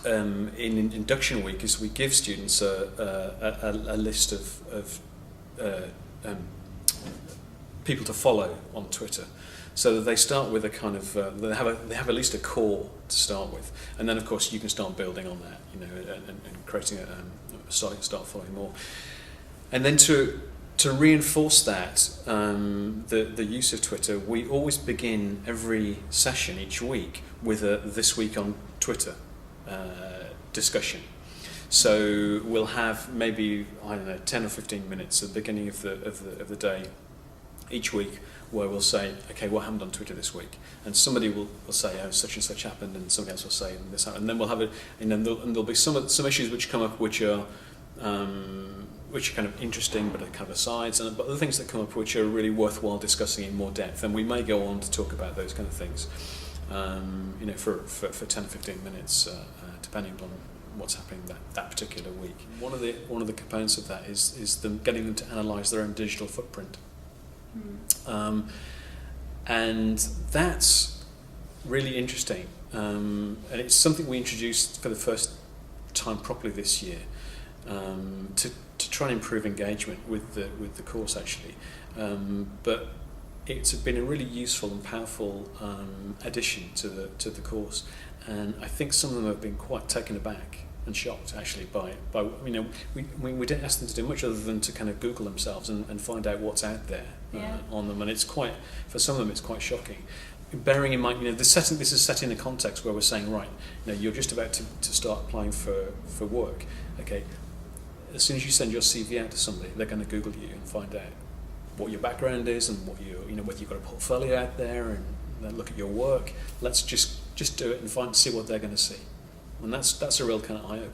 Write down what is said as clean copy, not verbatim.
in induction week is we give students a list of people to follow on Twitter, so that they start with a kind of they have at least a core to start with, and then of course you can start building on that, and creating start following more, and then to reinforce that, the use of Twitter, we always begin every session each week with a This Week on Twitter discussion. So we'll have maybe, 10 or 15 minutes at the beginning of the day each week, where we'll say, okay, what happened on Twitter this week? And somebody will say, oh, such and such happened, and somebody else will say this happened. And then we'll have it, and then there'll be some issues which come up which are kind of interesting, but are kind of asides, but other things that come up which are really worthwhile discussing in more depth. And we may go on to talk about those kind of things, for 10 or 15 minutes, depending on what's happening that particular week. One of the components of that is them getting them to analyse their own digital footprint. And that's really interesting, and it's something we introduced for the first time properly this year, to try and improve engagement with the course actually, but it's been a really useful and powerful addition to the course, and I think some of them have been quite taken aback and shocked actually by we didn't ask them to do much other than to kind of Google themselves and find out what's out there on them, and it's quite, for some of them it's quite shocking. Bearing in mind, this is set in a context where we're saying, right, you're just about to start applying for work. Okay, as soon as you send your CV out to somebody, they're going to Google you and find out what your background is and what whether you've got a portfolio out there, and then look at your work. Let's just do it and see what they're going to see. And that's a real kind of eye-opener.